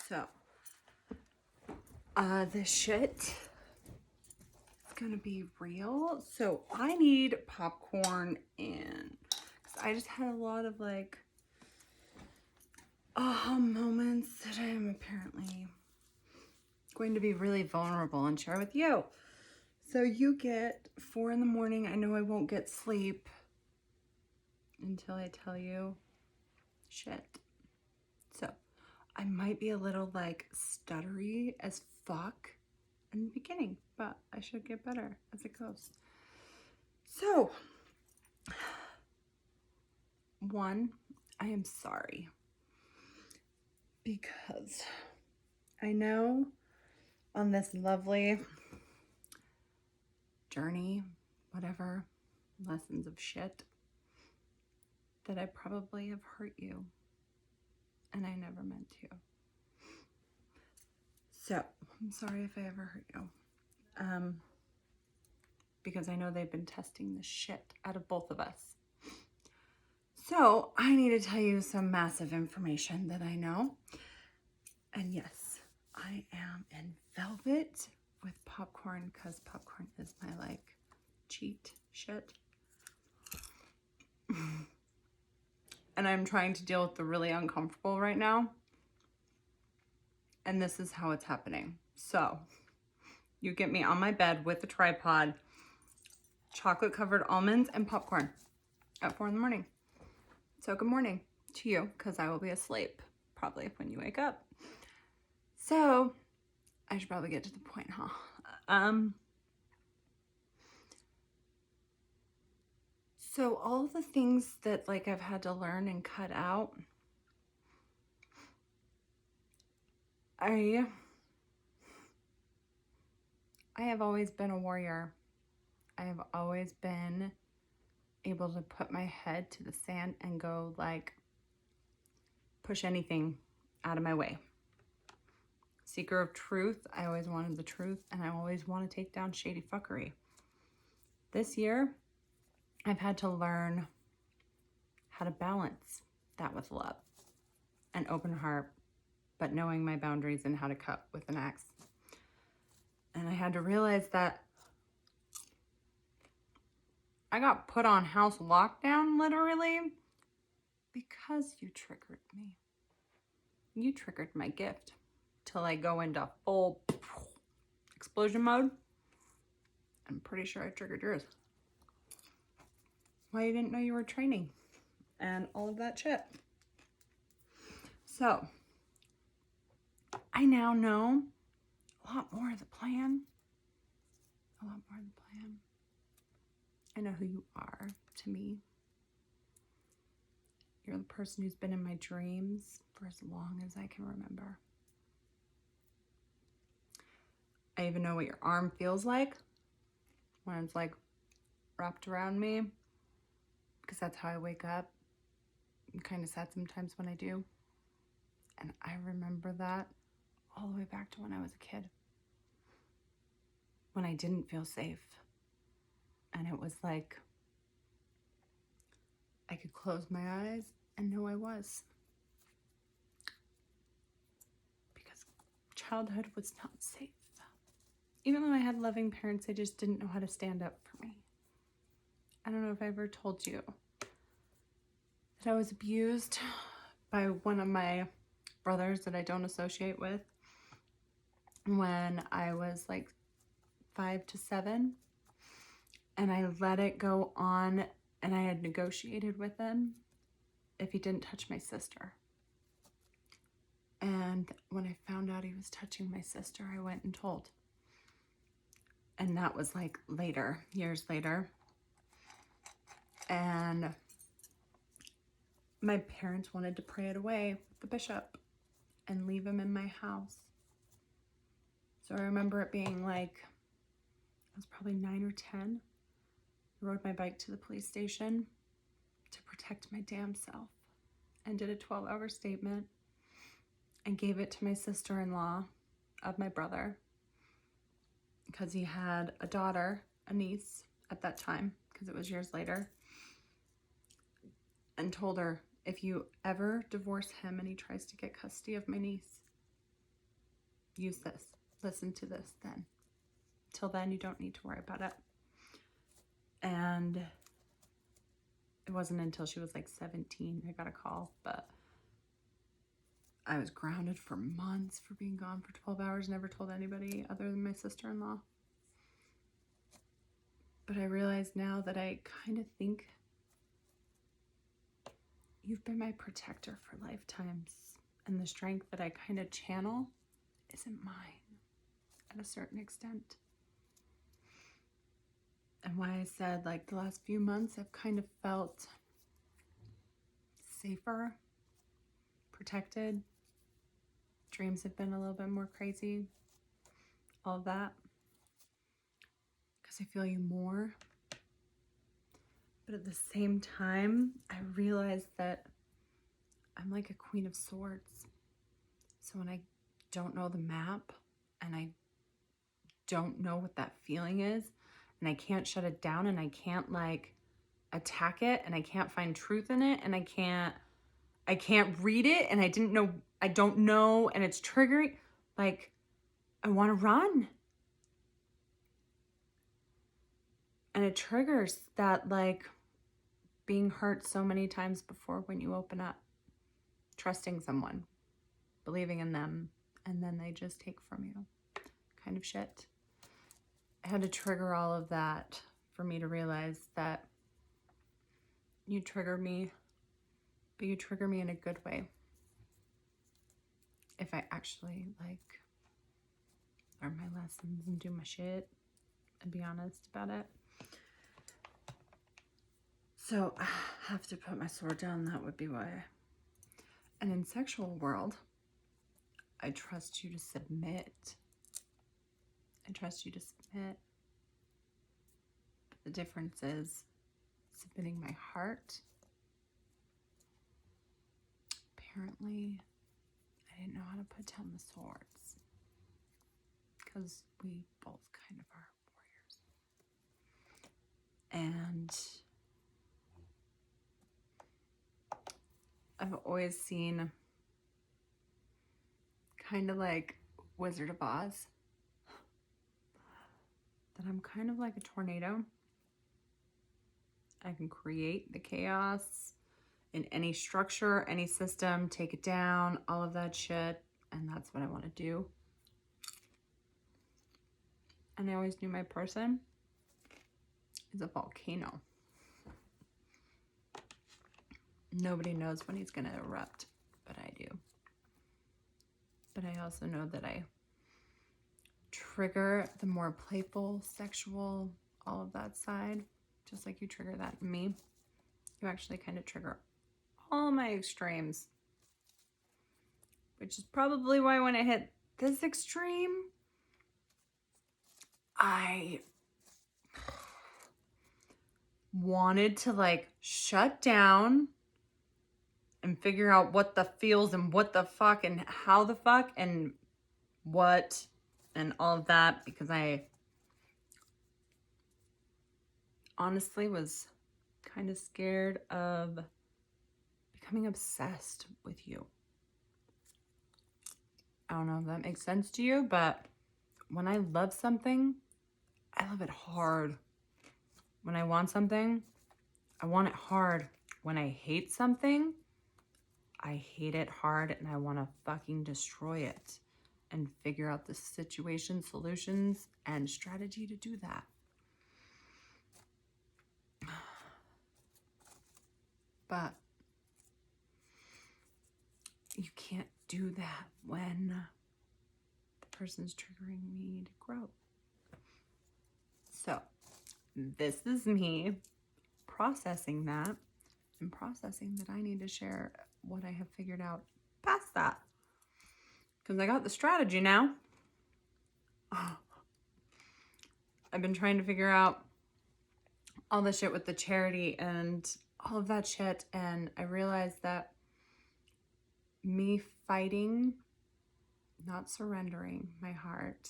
So, the shit is gonna be real. So I need popcorn and because I just had a lot of like aha moments that I'm apparently going to be really vulnerable and share with you. So you get 4 in the morning. I know I won't get sleep until I tell you shit. So I might be a little like stuttery as fuck in the beginning, but I should get better as it goes. So, one, I am sorry because I know on this lovely journey, whatever, lessons of shit, that I probably have hurt you and I never meant to. So, I'm sorry if I ever hurt you. Because I know they've been testing the shit out of both of us. So, I need to tell you some massive information that I know. And yes, I am in velvet with popcorn because popcorn is my like cheat shit. And I'm trying to deal with the really uncomfortable right now. And this is how it's happening. So, you get me on my bed with a tripod, chocolate covered almonds and popcorn at 4 in the morning. So good morning to you because I will be asleep probably when you wake up. So I should probably get to the point, huh? So all the things that like I've had to learn and cut out, I have always been a warrior. I have always been able to put my head to the sand and go like push anything out of my way. Seeker of truth, I always wanted the truth and I always want to take down shady fuckery. This year, I've had to learn how to balance that with love, an open heart, but knowing my boundaries and how to cut with an axe. And I had to realize that I got put on house lockdown literally because you triggered me. You triggered my gift till I go into full explosion mode. I'm pretty sure I triggered yours. Why you didn't know you were training and all of that shit. So I now know a lot more of the plan. A lot more of the plan. I know who you are to me. You're the person who's been in my dreams for as long as I can remember. I even know what your arm feels like when it's like wrapped around me, because that's how I wake up. I'm kind of sad sometimes when I do. And I remember that all the way back to when I was a kid, when I didn't feel safe. And it was like I could close my eyes and know I was. Because childhood was not safe. Even though I had loving parents, I just didn't know how to stand up for me. I don't know if I ever told you that I was abused by one of my brothers that I don't associate with when I was like 5 to 7. And I let it go on, and I had negotiated with him if he didn't touch my sister. And when I found out he was touching my sister, I went and told. And that was like later, years later. And my parents wanted to pray it away with the bishop and leave him in my house. So I remember it being like, I was probably 9 or 10. I rode my bike to the police station to protect my damn self and did a 12-hour statement and gave it to my sister-in-law of my brother because he had a daughter, a niece at that time, because it was years later, and told her, if you ever divorce him and he tries to get custody of my niece, use this. Listen to this then. Till then, you don't need to worry about it. And it wasn't until she was like 17 I got a call, but I was grounded for months for being gone for 12 hours, never told anybody other than my sister-in-law. But I realize now that I kind of think you've been my protector for lifetimes, and the strength that I kind of channel isn't mine at a certain extent. And why I said like the last few months I've kind of felt safer, protected. Dreams have been a little bit more crazy, all of that, because I feel you more. But at the same time, I realize that I'm like a queen of swords. So when I don't know the map and I don't know what that feeling is, and I can't shut it down, and I can't like attack it, and I can't find truth in it, and I can't read it, and I don't know, and it's triggering, like I want to run. And it triggers that like being hurt so many times before when you open up, trusting someone, believing in them, and then they just take from you kind of shit. I had to trigger all of that for me to realize that you trigger me, but you trigger me in a good way. If I actually like learn my lessons and do my shit and be honest about it. So I have to put my sword down. That would be why. And in sexual world, I trust you to submit. I trust you to submit. But the difference is submitting my heart. Apparently, I didn't know how to put down the swords, because we both kind of are warriors. And I've always seen kind of like Wizard of Oz, that I'm kind of like a tornado. I can create the chaos in any structure, any system, take it down, all of that shit. And that's what I want to do. And I always knew my person is a volcano. Nobody knows when he's going to erupt, but I do. But I also know that I trigger the more playful, sexual, all of that side, just like you trigger that in me. You actually kind of trigger all my extremes, which is probably why when I hit this extreme, I wanted to like shut down and figure out what the feels and what the fuck and how the fuck and what and all of that, because I honestly was kind of scared of becoming obsessed with you. I don't know if that makes sense to you, but when I love something, I love it hard. When I want something, I want it hard. When I hate something, I hate it hard, and I want to fucking destroy it and figure out the situation, solutions, and strategy to do that. But you can't do that when the person's triggering me to grow. So this is me processing that, and processing that I need to share what I have figured out past that. Because I got the strategy now. I've been trying to figure out all the shit with the charity and all of that shit, and I realized that me fighting, not surrendering my heart,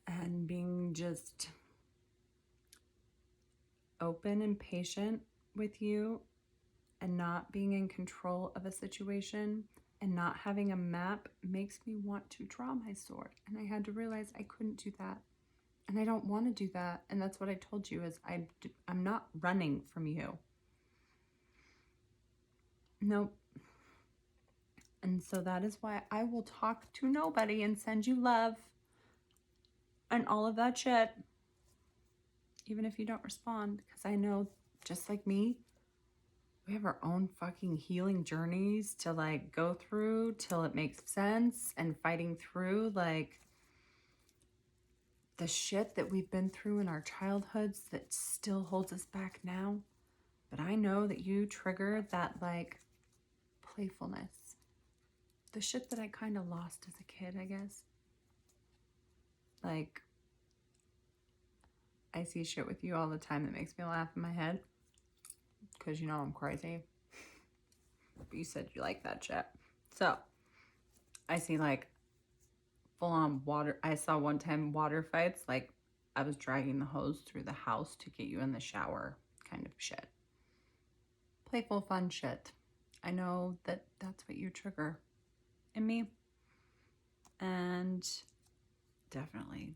and being just open and patient with you and not being in control of a situation and not having a map makes me want to draw my sword. And I had to realize I couldn't do that. And I don't want to do that. And that's what I told you is I'm not running from you. Nope. And so that is why I will talk to nobody and send you love and all of that shit, even if you don't respond, because I know, just like me, we have our own fucking healing journeys to like go through till it makes sense, and fighting through like the shit that we've been through in our childhoods that still holds us back now. But I know that you trigger that like playfulness, the shit that I kind of lost as a kid, I guess. Like, I see shit with you all the time that makes me laugh in my head because you know I'm crazy. But you said you like that shit. So I see like full on water. I saw one time water fights, like I was dragging the hose through the house to get you in the shower kind of shit. Playful, fun shit. I know that that's what you trigger in me. And definitely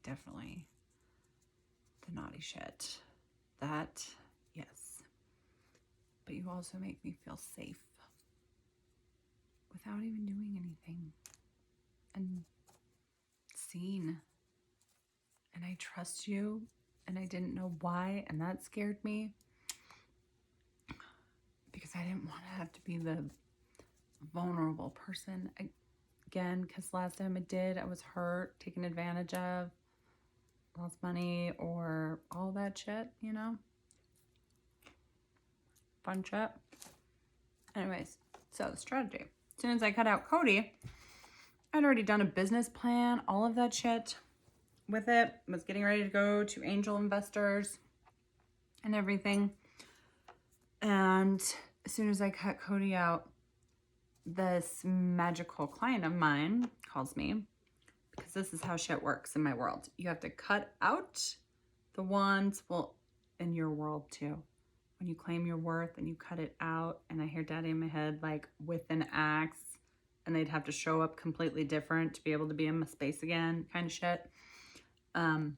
the naughty shit. That, yes. But you also make me feel safe without even doing anything. And seen. And I trust you. And I didn't know why. And that scared me. Because I didn't want to have to be the vulnerable person again. Because last time I did, I was hurt, taken advantage of, lost money, or all that shit, you know? Fun shit. Anyways, so the strategy. As soon as I cut out Cody, I'd already done a business plan, all of that shit with it. Was getting ready to go to angel investors and everything. And as soon as I cut Cody out, this magical client of mine calls me, because this is how shit works in my world. You have to cut out the ones, well, in your world too. When you claim your worth and you cut it out, and I hear Daddy in my head like with an axe, and they'd have to show up completely different to be able to be in my space again, kind of shit. The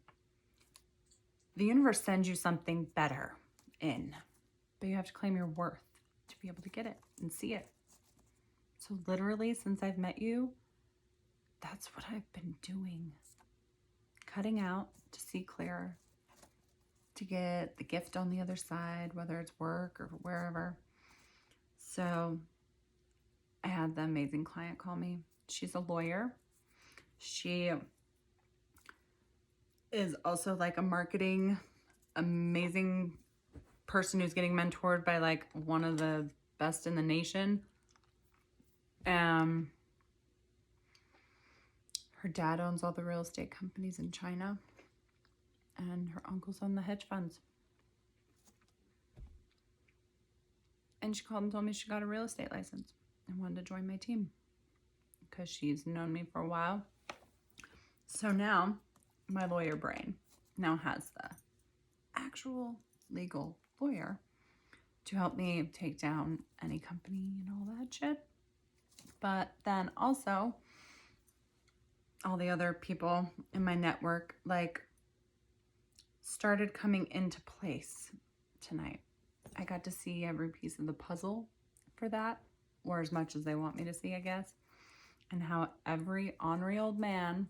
universe sends you something better in, but you have to claim your worth to be able to get it and see it. So literally, since I've met you, that's what I've been doing. Cutting out to see clearer, to get the gift on the other side, whether it's work or wherever. So I had the amazing client call me. She's a lawyer. She is also like a marketing, amazing person who's getting mentored by like one of the best in the nation. Her dad owns all the real estate companies in China, and her uncle's on the hedge funds. And she called and told me she got a real estate license and wanted to join my team because she's known me for a while. So now my lawyer brain now has the actual legal lawyer to help me take down any company and all that shit. But then also all the other people in my network like started coming into place tonight. I got to see every piece of the puzzle for that, or as much as they want me to see, I guess, and how every ornery old man,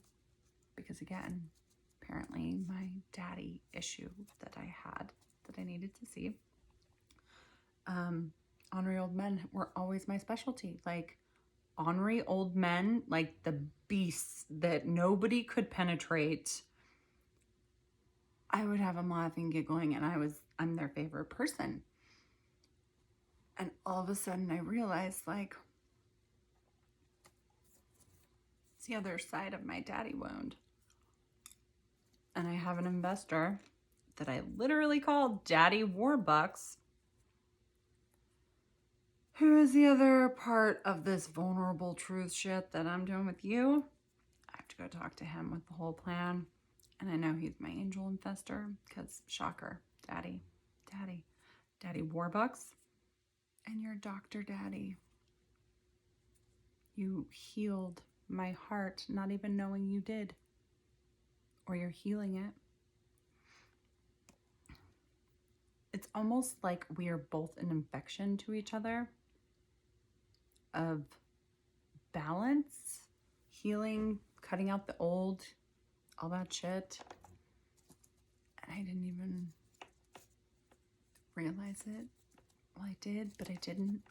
because again, apparently my daddy issue that I had that I needed to see, ornery old men were always my specialty. Like ornery old men, like the beasts that nobody could penetrate. I would have them laughing, giggling, and I'm their favorite person. And all of a sudden I realized, like, it's the other side of my daddy wound. And I have an investor that I literally call Daddy Warbucks, who is the other part of this vulnerable truth shit that I'm doing with you. I have to go talk to him with the whole plan. And I know he's my angel investor because, shocker, Daddy Warbucks and your doctor daddy. You healed my heart, not even knowing you did, or you're healing it. It's almost like we are both an infection to each other of balance, healing, cutting out the old, all that shit. And I didn't even realize it. Well, I did, but I didn't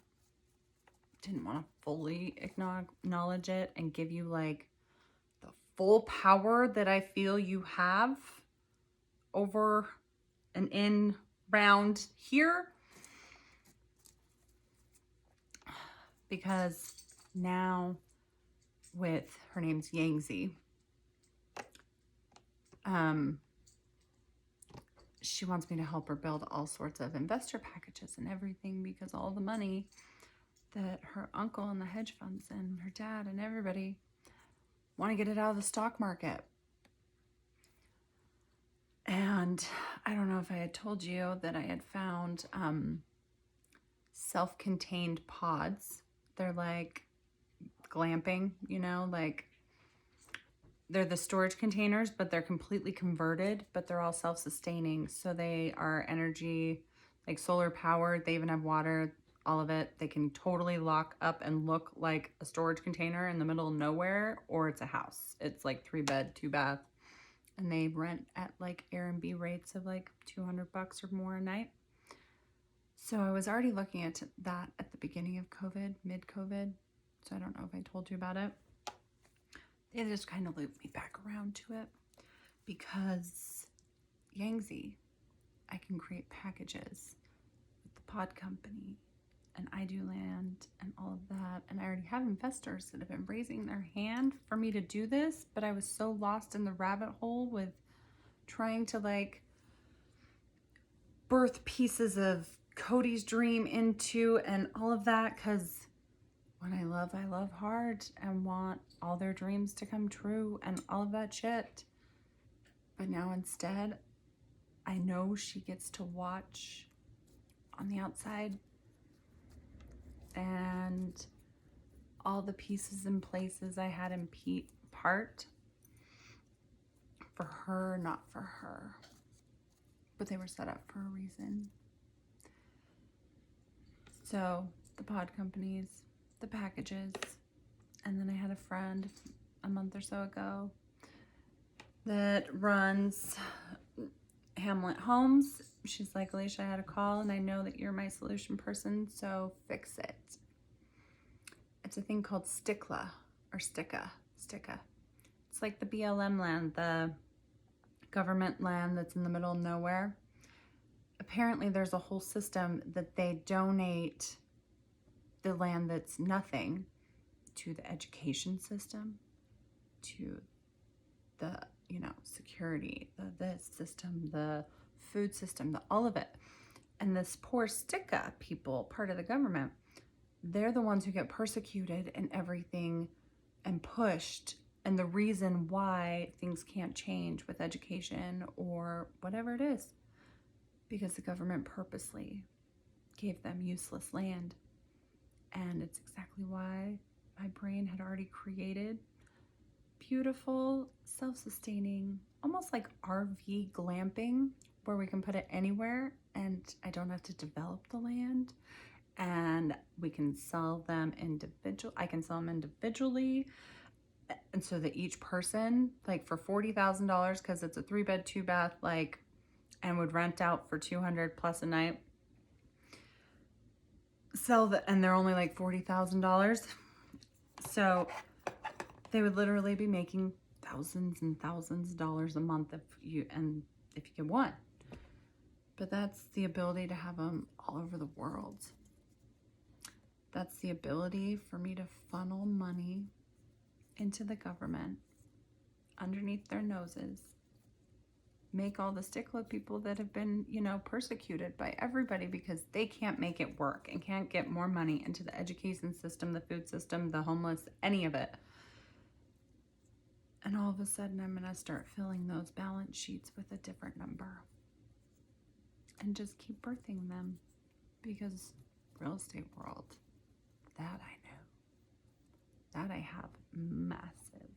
want to fully acknowledge it and give you like the full power that I feel you have over and in round here. Because now with her name's Yangtze, she wants me to help her build all sorts of investor packages and everything, because all the money that her uncle and the hedge funds and her dad and everybody want to get it out of the stock market. And I don't know if I had told you that I had found self-contained pods. They're like glamping, you know, like they're the storage containers, but they're completely converted, but they're all self-sustaining. So they are energy, like solar powered. They even have water, all of it. They can totally lock up and look like a storage container in the middle of nowhere, or it's a house. It's like 3-bed, 2-bath. And they rent at like Airbnb rates of like $200 or more a night. So I was already looking at that at the beginning of COVID, mid-COVID. So I don't know if I told you about it. They just kind of looped me back around to it because Yangtze, I can create packages with the pod company and I Do Land and all of that. And I already have investors that have been raising their hand for me to do this, but I was so lost in the rabbit hole with trying to like birth pieces of Cody's dream into and all of that, because when I love hard and want all their dreams to come true and all of that shit. But now instead, I know she gets to watch on the outside and all the pieces and places I had in part for her, not for her. But they were set up for a reason. So the pod companies, the packages, and then I had a friend a month or so ago that runs Hamlet Homes. She's like, Alicia, I had a call and I know that you're my solution person, so fix it. It's a thing called Stikla or Stika. It's like the BLM land, the government land that's in the middle of nowhere. Apparently there's a whole system that they donate the land that's nothing to the education system, to the, you know, security, the system, the food system, all of it. And this poor Stika people, part of the government, they're the ones who get persecuted and everything and pushed. And the reason why things can't change with education or whatever it is, because the government purposely gave them useless land. And it's exactly why my brain had already created beautiful, self-sustaining, almost like RV glamping, where we can put it anywhere and I don't have to develop the land, and we can sell them I can sell them individually, and so that each person, like for $40,000, because it's a 3-bed, 2-bath, like, and would rent out for $200 plus a night, and they're only like $40,000. So they would literally be making thousands and thousands of dollars a month if you get one. But that's the ability to have them all over the world. That's the ability for me to funnel money into the government underneath their noses, make all the Stikla people that have been, you know, persecuted by everybody because they can't make it work and can't get more money into the education system, the food system, the homeless, any of it. And all of a sudden, I'm going to start filling those balance sheets with a different number and just keep birthing them, because real estate world. That I know. That I have massive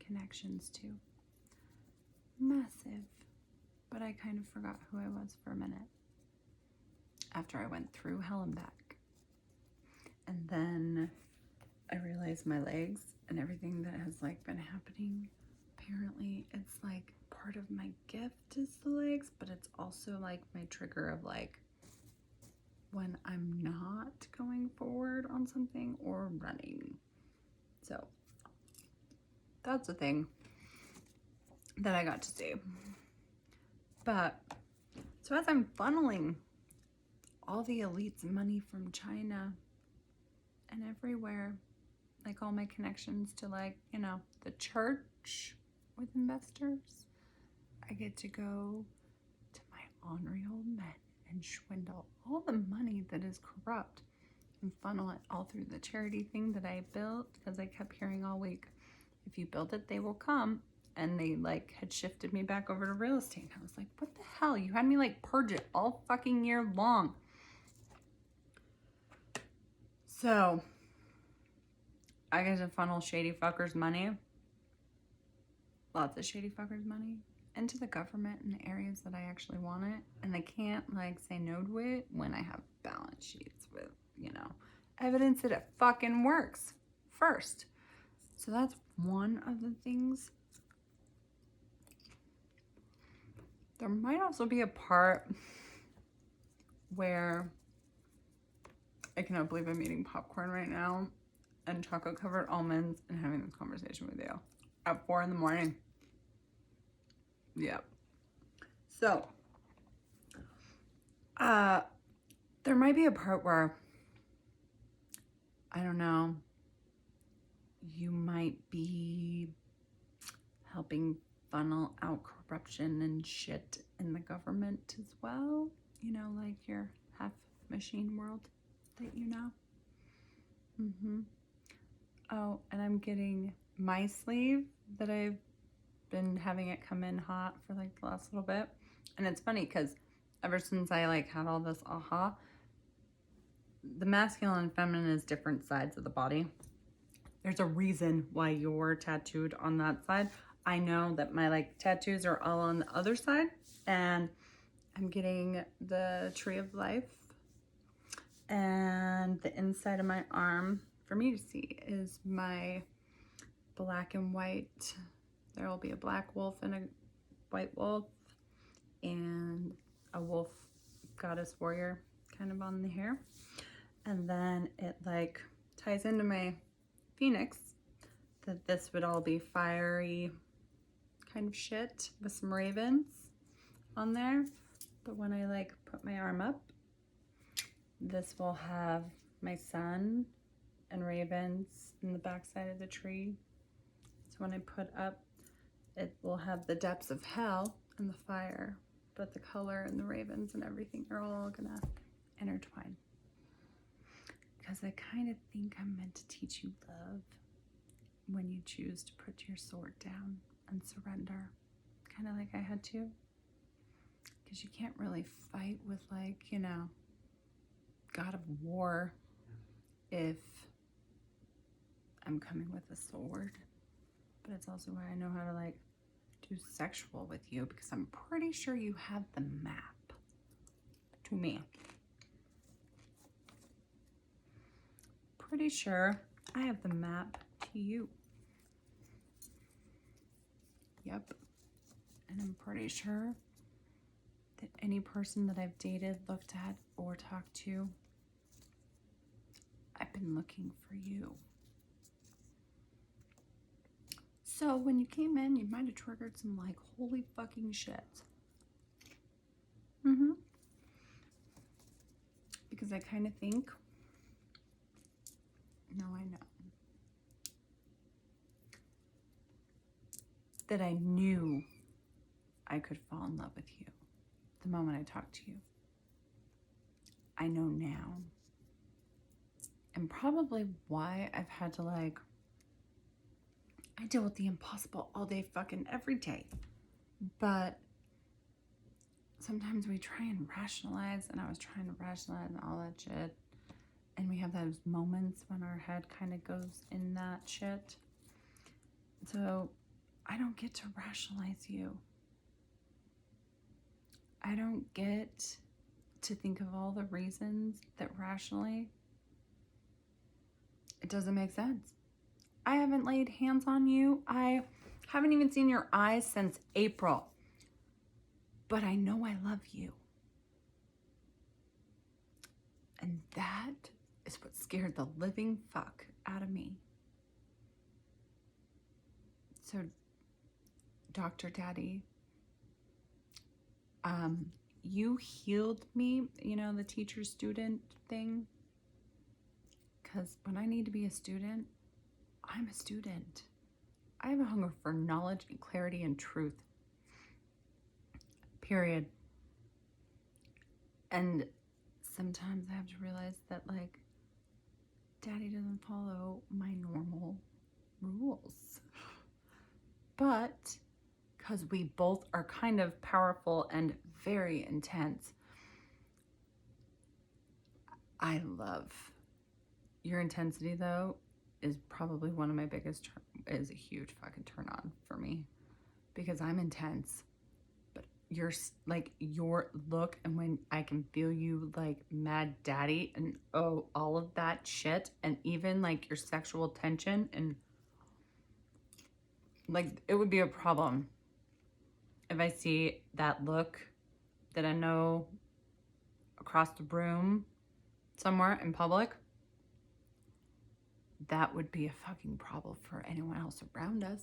connections to. Massive. But I kind of forgot who I was for a minute after I went through hell and back. And then I realized my legs and everything that has like been happening. Apparently it's like part of my gift is the legs, but it's also like my trigger of like when I'm not going forward on something or running. So that's a thing that I got to see. But so as I'm funneling all the elites' money from China and everywhere, like all my connections to like, you know, the church with investors, I get to go to my ornery old men and swindle all the money that is corrupt and funnel it all through the charity thing that I built, because I kept hearing all week, if you build it, they will come. And they like had shifted me back over to real estate. I was like, what the hell? You had me like purge it all fucking year long. So I get to funnel shady fuckers' money, lots of shady fuckers' money, into the government in the areas that I actually want it. And they can't like say no to it when I have balance sheets with, you know, evidence that it fucking works first. So that's one of the things. There might also be a part where I cannot believe I'm eating popcorn right now and chocolate covered almonds and having this conversation with you at 4 in the morning. Yep. So, there might be a part where, I don't know, you might be helping funnel out corruption and shit in the government as well. You know, like your half machine world that you know. Oh, and I'm getting my sleeve that I've been having it come in hot for like the last little bit. And it's funny because ever since I like had all this aha, the masculine and feminine is different sides of the body. There's a reason why you're tattooed on that side. I know that my like tattoos are all on the other side, and I'm getting the tree of life, and the inside of my arm for me to see is my black and white. There will be a black wolf and a white wolf and a wolf goddess warrior kind of on the hair. And then it like ties into my phoenix that this would all be fiery kind of shit with some ravens on there. But when I like put my arm up, this will have my sun and ravens in the backside of the tree. So when I put up, it will have the depths of hell and the fire, but the color and the ravens and everything are all gonna intertwine. Because I kind of think I'm meant to teach you love when you choose to put your sword down and surrender. Kind of like I had to. Because you can't really fight with like, you know, God of War if I'm coming with a sword. But it's also why I know how to like do sexual with you, because I'm pretty sure you have the map to me. Pretty sure I have the map to you. Yep. And I'm pretty sure that any person that I've dated, looked at, or talked to, I've been looking for you. So when you came in, you might have triggered some like holy fucking shit. Because I kind of think, no, I know, that I knew I could fall in love with you the moment I talked to you. I know now. And probably why I've had to like, I deal with the impossible all day fucking every day. But sometimes we try and rationalize, and I was trying to rationalize and all that shit. And we have those moments when our head kind of goes in that shit. So I don't get to rationalize you. I don't get to think of all the reasons that rationally it doesn't make sense. I haven't laid hands on you. I haven't even seen your eyes since April. But I know I love you. And that is what scared the living fuck out of me. So, Dr. Daddy, you healed me, you know, the teacher-student thing. Because when I need to be a student, I'm a student. I have a hunger for knowledge and clarity and truth. Period. And sometimes I have to realize that, like, Daddy doesn't follow my normal rules. But because we both are kind of powerful and very intense, I love your intensity, though, is probably one of my biggest, is a huge fucking turn on for me, because I'm intense. But you're like, your look, and when I can feel you like mad daddy and all of that shit, and even like your sexual tension, and like it would be a problem if I see that look that I know across the room somewhere in public. That would be a fucking problem for anyone else around us.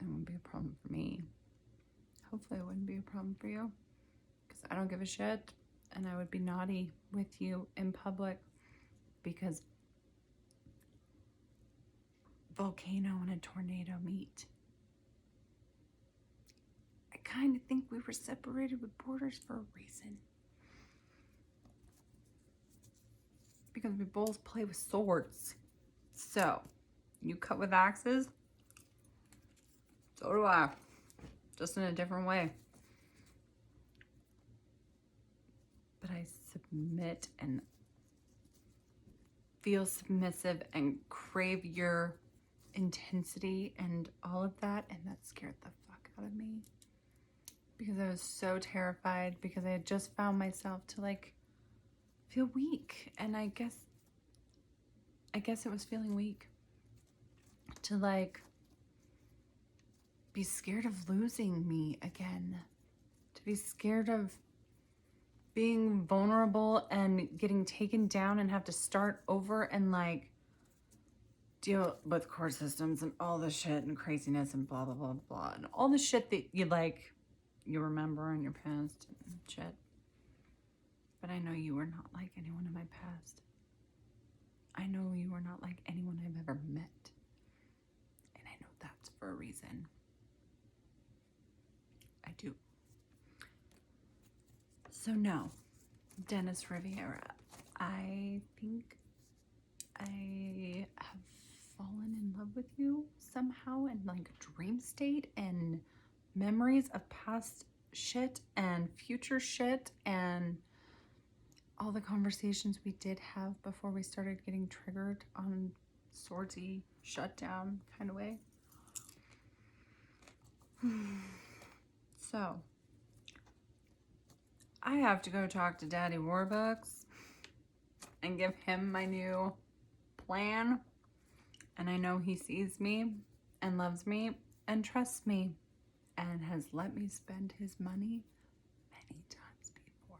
It wouldn't be a problem for me. Hopefully it wouldn't be a problem for you, because I don't give a shit, and I would be naughty with you in public, because volcano and a tornado meet. I kind of think we were separated with borders for a reason. Because we both play with swords. So, you cut with axes, so do I. Just in a different way. But I submit and feel submissive and crave your intensity and all of that, and that scared the fuck out of me. Because I was so terrified, because I had just found myself to like feel weak, and I guess it was feeling weak to like be scared of losing me again, to be scared of being vulnerable and getting taken down and have to start over and like deal with court systems and all the shit and craziness and blah blah blah blah, and all the shit that you remember in your past and shit. But I know you were not like anyone in my past. I know you were not like anyone I've ever met. And I know that's for a reason. I do. So no, Dennis Riviera, I think I have fallen in love with you somehow in like a dream state, and memories of past shit and future shit, and all the conversations we did have before we started getting triggered on swordsy shutdown kind of way. So I have to go talk to Daddy Warbucks and give him my new plan. And I know he sees me and loves me and trusts me and has let me spend his money many times before.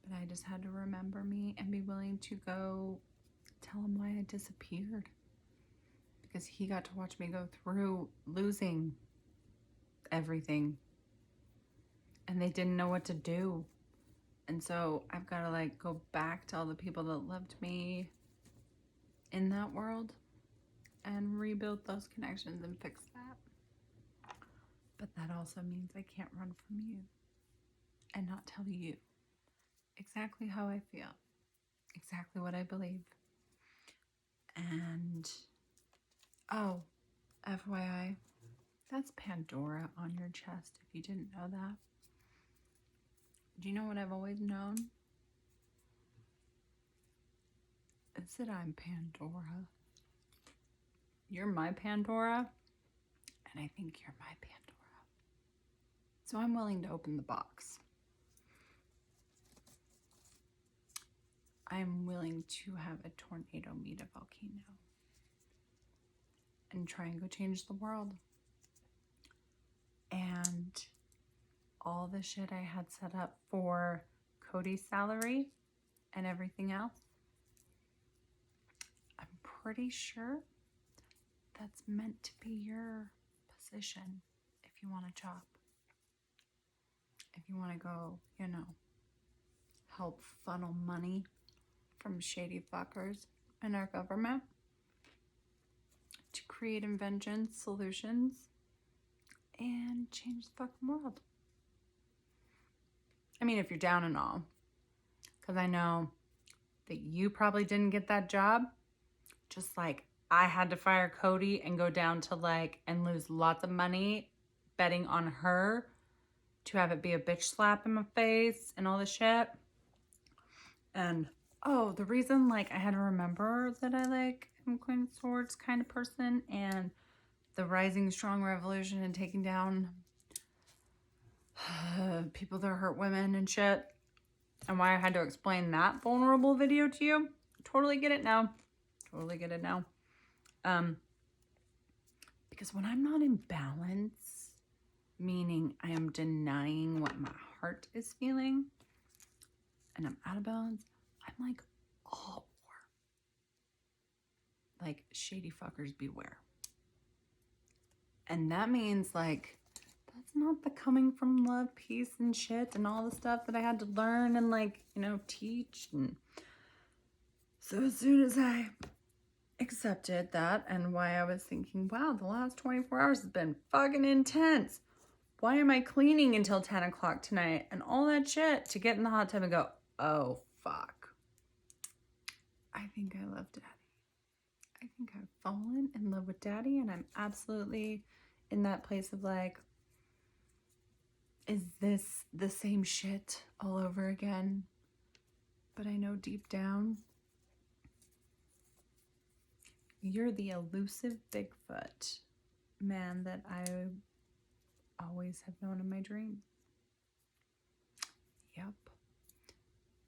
But I just had to remember me and be willing to go tell him why I disappeared. Because he got to watch me go through losing everything. And they didn't know what to do. And so I've got to like go back to all the people that loved me in that world and rebuild those connections and fix that. But that also means I can't run from you and not tell you exactly how I feel, exactly what I believe. And oh, FYI, that's Pandora on your chest if you didn't know that. Do you know what I've always known? says that I'm Pandora. You're my Pandora, and I think you're my Pandora. So I'm willing to open the box. I'm willing to have a tornado meet a volcano and try and go change the world. And all the shit I had set up for Cody's salary and everything else, I'm pretty sure that's meant to be your position if you want a job. If you want to go, you know, help funnel money from shady fuckers in our government to create inventions, solutions, and change the fucking world. I mean, if you're down and all, because I know that you probably didn't get that job, just like I had to fire Cody and go down to like, and lose lots of money betting on her to have it be a bitch slap in my face and all this shit. And oh, the reason like I had to remember that I like am Queen of Swords kind of person, and the rising strong revolution and taking down people that hurt women and shit, and why I had to explain that vulnerable video to you. Totally get it now. Totally get it now. Because when I'm not in balance, meaning I am denying what my heart is feeling, and I'm out of balance, I'm like all war. Like, shady fuckers beware. And that means like, that's not the coming from love, peace, and shit, and all the stuff that I had to learn and like, you know, teach. And so as soon as I accepted that, and why I was thinking, wow, the last 24 hours has been fucking intense. Why am I cleaning until 10 o'clock tonight and all that shit, to get in the hot tub and go, oh, fuck. I think I love Daddy. I think I've fallen in love with Daddy, and I'm absolutely in that place of like, is this the same shit all over again? But I know deep down, you're the elusive Bigfoot man that I always have known in my dreams. Yep.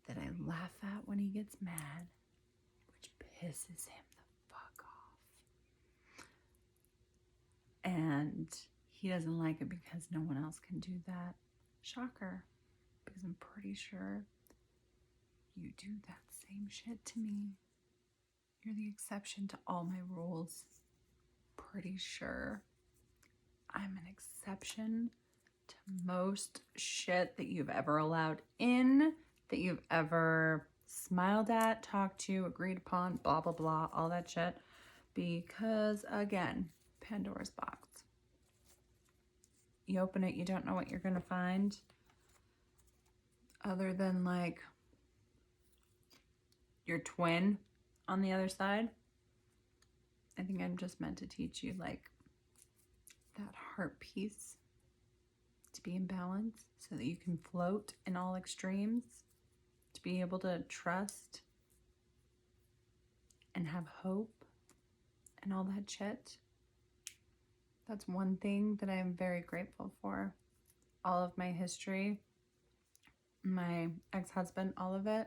That I laugh at when he gets mad, which pisses him the fuck off. And he doesn't like it because no one else can do that. Shocker. Because I'm pretty sure you do that same shit to me. You're the exception to all my rules. Pretty sure I'm an exception to most shit that you've ever allowed in, that you've ever smiled at, talked to, agreed upon, blah, blah, blah, all that shit. Because, again, Pandora's box. You open it, you don't know what you're going to find. Other than, like, your twin on the other side. I think I'm just meant to teach you, like, that heart piece to be in balance so that you can float in all extremes, to be able to trust and have hope and all that shit. That's one thing that I am very grateful for. All of my history, my ex-husband, all of it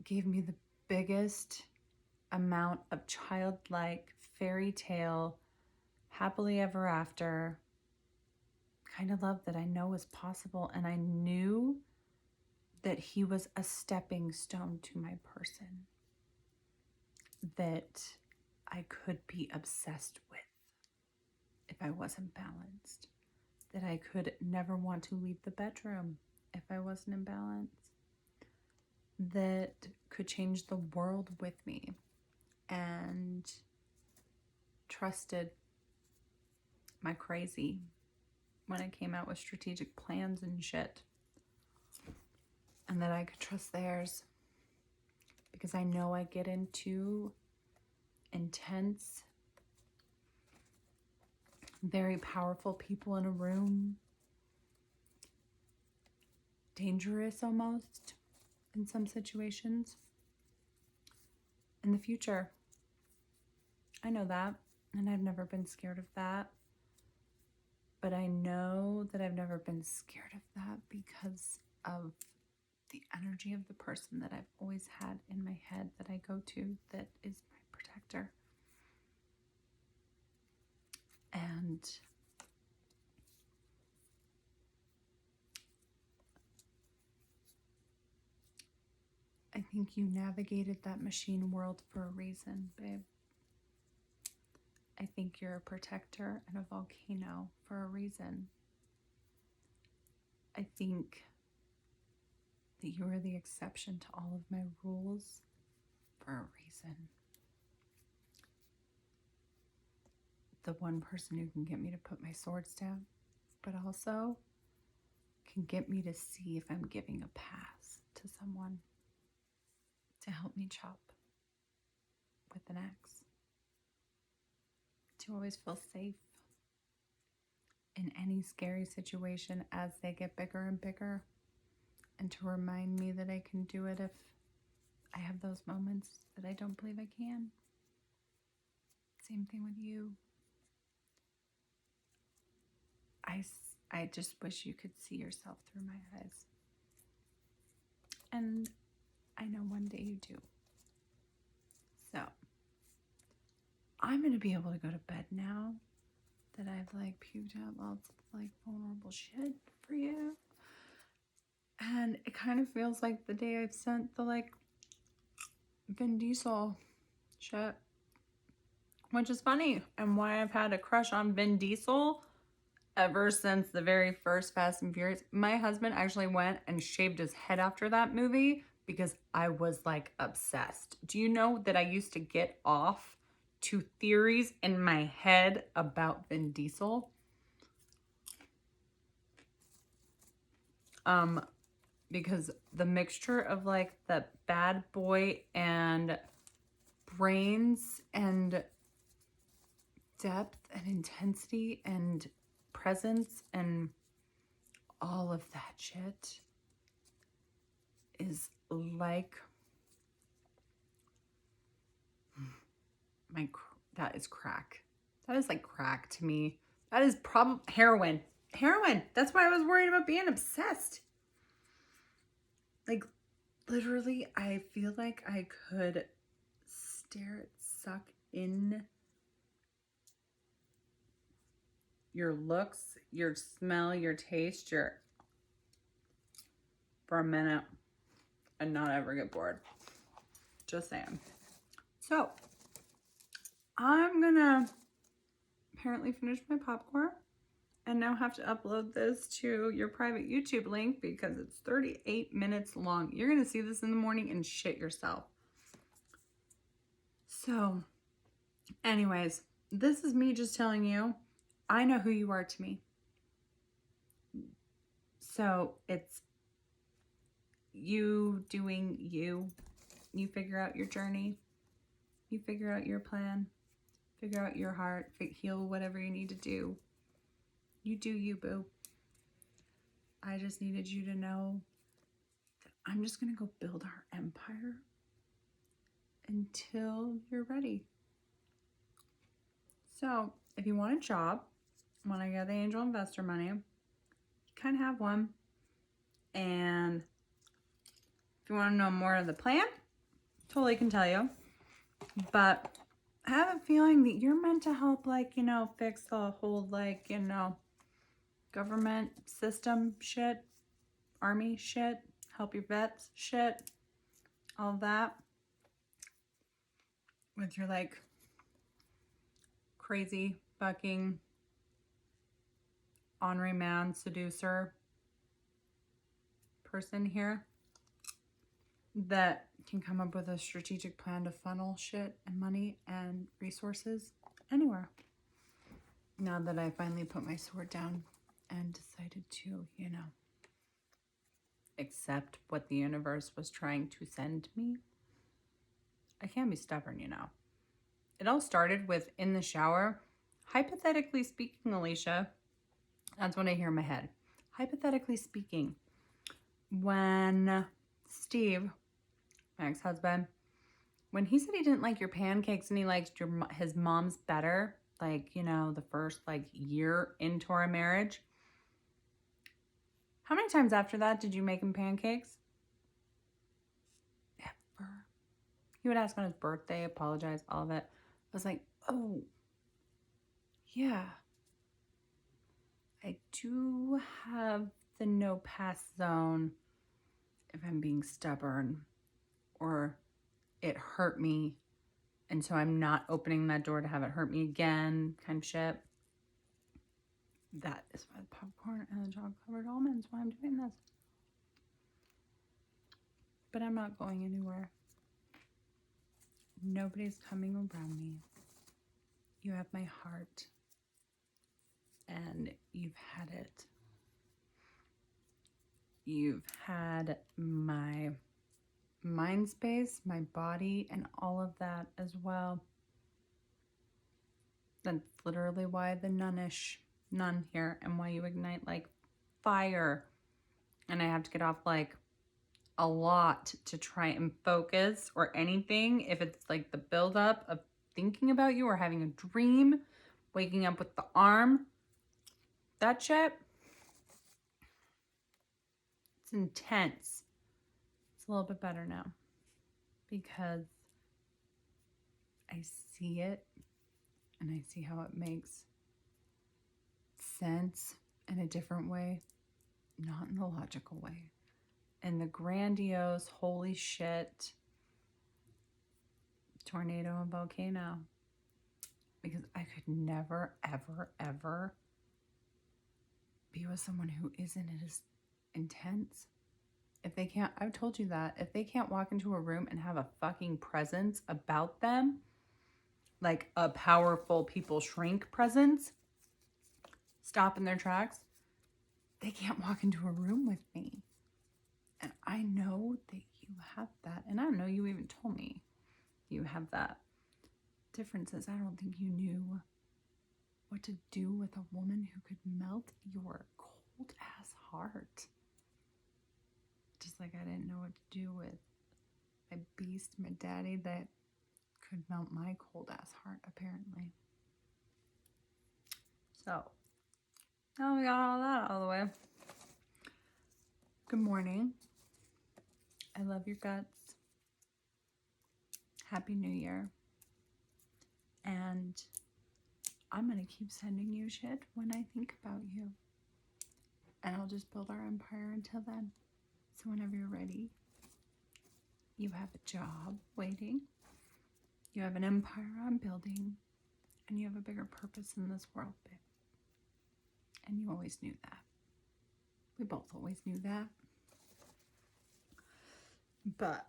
gave me the biggest amount of childlike fairy tale, happily ever after kind of love that I know is possible. And I knew that he was a stepping stone to my person that I could be obsessed with if I wasn't balanced, that I could never want to leave the bedroom if I wasn't in balance, that could change the world with me, and trusted my crazy when I came out with strategic plans and shit, and that I could trust theirs, because I know I get into intense, very powerful people in a room, dangerous almost in some situations, in the future. I know that, and I've never been scared of that. But I know that I've never been scared of that because of the energy of the person that I've always had in my head that I go to that is my protector. And I think you navigated that machine world for a reason, babe. I think you're a protector and a volcano for a reason. I think that you are the exception to all of my rules for a reason. The one person who can get me to put my swords down, but also can get me to see if I'm giving a pass to someone to help me chop with an axe. To always feel safe in any scary situation as they get bigger and bigger, and to remind me that I can do it if I have those moments that I don't believe I can. Same thing with you. I just wish you could see yourself through my eyes. And I know one day you do. So I'm going to be able to go to bed now that I've puked out lots of vulnerable shit for you. And it kind of feels like the day I've sent the Vin Diesel shit, which is funny, and why I've had a crush on Vin Diesel ever since the very first Fast and Furious. My husband actually went and shaved his head after that movie because I was obsessed. Do you know that I used to get off to theories in my head about Vin Diesel? Because the mixture of the bad boy and brains and depth and intensity and presence and all of that shit is that is crack. That is crack to me. That is probably heroin. That's why I was worried about being obsessed. Literally, I feel like I could suck in your looks, your smell, your taste, for a minute and not ever get bored. Just saying. So, I'm gonna apparently finish my popcorn and now have to upload this to your private YouTube link because it's 38 minutes long. You're gonna see this in the morning and shit yourself. So, anyways, this is me just telling you, I know who you are to me. So, it's you doing you. You figure out your journey. You figure out your plan. Figure out your heart. Heal whatever you need to do. You do you, boo. I just needed you to know that I'm just going to go build our empire until you're ready. So, if you want a job, when I get the angel investor money, you kind of have one. And if you want to know more of the plan, totally can tell you. But I have a feeling that you're meant to help, fix the whole, government system shit, army shit, help your vets shit, all that. With your, crazy fucking ornery man seducer person here that can come up with a strategic plan to funnel shit and money and resources anywhere. Now that I finally put my sword down and decided to, accept what the universe was trying to send me, I can't be stubborn, It all started with in the shower. Hypothetically speaking, Alicia, that's what I hear in my head. Hypothetically speaking, when Steve, my ex-husband, When he said he didn't like your pancakes and he liked his mom's better, like, you know, the first like year into our marriage, how many times after that did you make him pancakes? Ever. He would ask on his birthday, apologize, all of it. I was like, oh, yeah. I do have the no pass zone if I'm being stubborn or it hurt me. And so I'm not opening that door to have it hurt me again, kind of shit. That is why the popcorn and the chocolate-covered almonds, why I'm doing this. But I'm not going anywhere. Nobody's coming around me. You have my heart. And you've had it. You've had my mind space, my body, and all of that as well. That's literally why the nun here, and why you ignite like fire. And I have to get off like a lot to try and focus or anything. If it's like the buildup of thinking about you or having a dream, waking up with the arm, that shit, it's intense. It's a little bit better now because I see it and I see how it makes sense in a different way, not in the logical way. And the grandiose, holy shit, tornado and volcano. Because I could never, ever, ever be with someone who isn't as intense. If they can't, I've told you that, if they can't walk into a room and have a fucking presence about them, like a powerful people shrink presence, stop in their tracks, they can't walk into a room with me. And I know that you have that. And I know you even told me you have that. Difference is I don't think you knew what to do with a woman who could melt your cold ass heart. Just like I didn't know what to do with my beast, my daddy, that could melt my cold ass heart, apparently. So, now we got all that out of the way. Good morning. I love your guts. Happy New Year. And I'm going to keep sending you shit when I think about you. And I'll just build our empire until then. So whenever you're ready, you have a job waiting. You have an empire I'm building. And you have a bigger purpose in this world, babe. And you always knew that. We both always knew that. But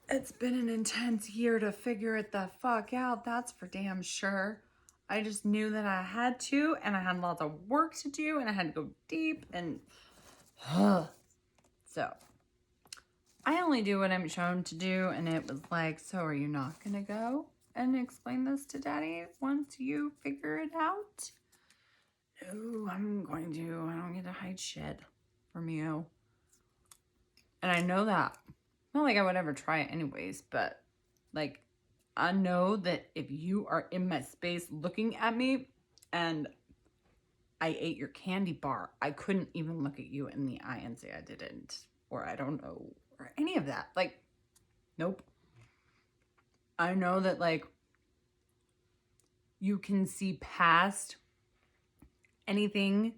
it's been an intense year to figure it the fuck out. That's for damn sure. I just knew that I had to, and I had lots of work to do, and I had to go deep, and so I only do what I'm shown to do, and it was like, so are you not gonna go and explain this to Daddy once you figure it out? No, I'm going to. I don't get to hide shit from you. And I know that. Not like I would ever try it anyways, but like I know that if you are in my space looking at me and I ate your candy bar, I couldn't even look at you in the eye and say I didn't, or I don't know, or any of that. Like, nope. I know that like you can see past anything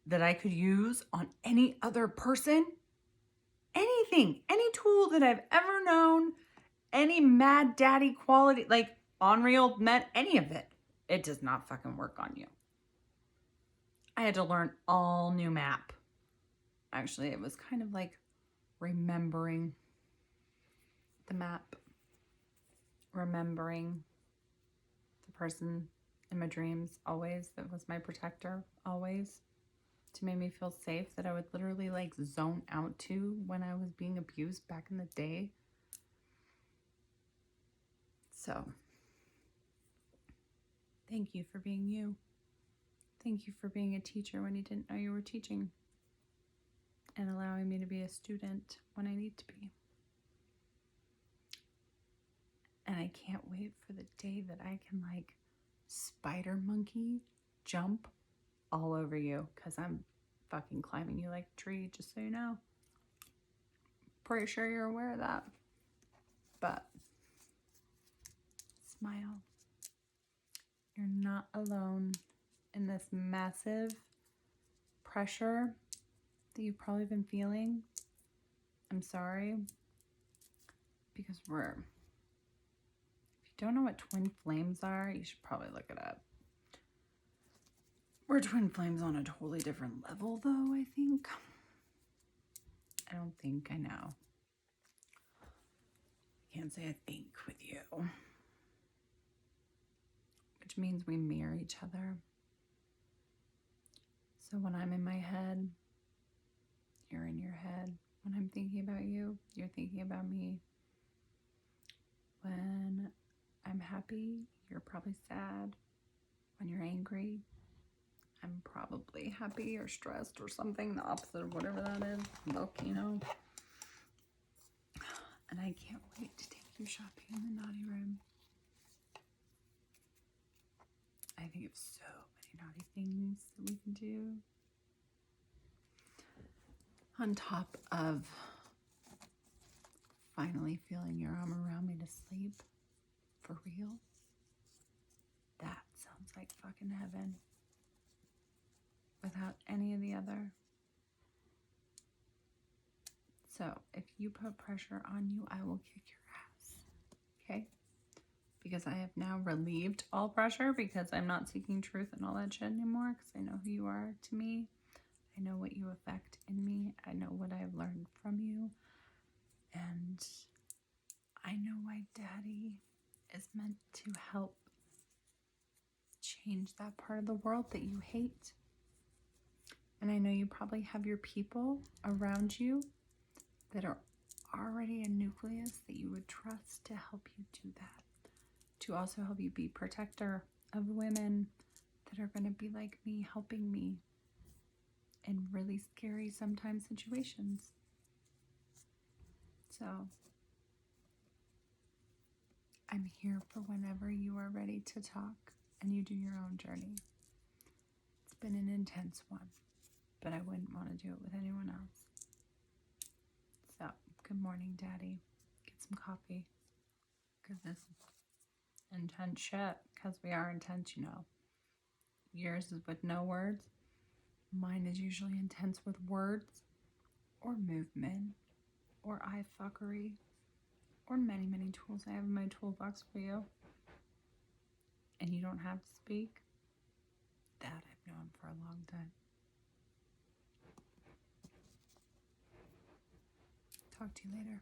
that I could use on any other person. Anything, any tool that I've ever known, any mad daddy quality, like Unreal meant any of it. It does not fucking work on you. I had to learn all new map. Actually, it was kind of like remembering the map. Remembering the person in my dreams always that was my protector always. To make me feel safe, that I would literally like zone out to when I was being abused back in the day. So, thank you for being you. Thank you for being a teacher when you didn't know you were teaching. And allowing me to be a student when I need to be. And I can't wait for the day that I can like spider monkey jump all over you, because I'm fucking climbing you like a tree, just so you know. Pretty sure you're aware of that. But smile. You're not alone in this massive pressure that you've probably been feeling. I'm sorry. Because if you don't know what twin flames are, you should probably look it up. We're twin flames on a totally different level, though, I think. I don't think I know. I can't say I think with you. Which means we mirror each other. So when I'm in my head, you're in your head. When I'm thinking about you, you're thinking about me. When I'm happy, you're probably sad. When you're angry, I'm probably happy or stressed or something, the opposite of whatever that is. Look, you know. And I can't wait to take you shopping in the naughty room. I think of so many naughty things that we can do. On top of finally feeling your arm around me to sleep, for real, that sounds like fucking heaven. Without any of the other. So if you put pressure on you, I will kick your ass. Okay? Because I have now relieved all pressure, because I'm not seeking truth and all that shit anymore, because I know who you are to me. I know what you affect in me. I know what I've learned from you. And I know why Daddy is meant to help change that part of the world that you hate. And I know you probably have your people around you that are already a nucleus that you would trust to help you do that. To also help you be protector of women that are going to be like me, helping me in really scary sometimes situations. So I'm here for whenever you are ready to talk and you do your own journey. It's been an intense one, but I wouldn't want to do it with anyone else. So, good morning, Daddy. Get some coffee. Because this is intense shit, because we are intense, you know. Yours is with no words. Mine is usually intense with words or movement or eye fuckery or many, many tools I have in my toolbox for you. And you don't have to speak. That I've known for a long time. Talk to you later.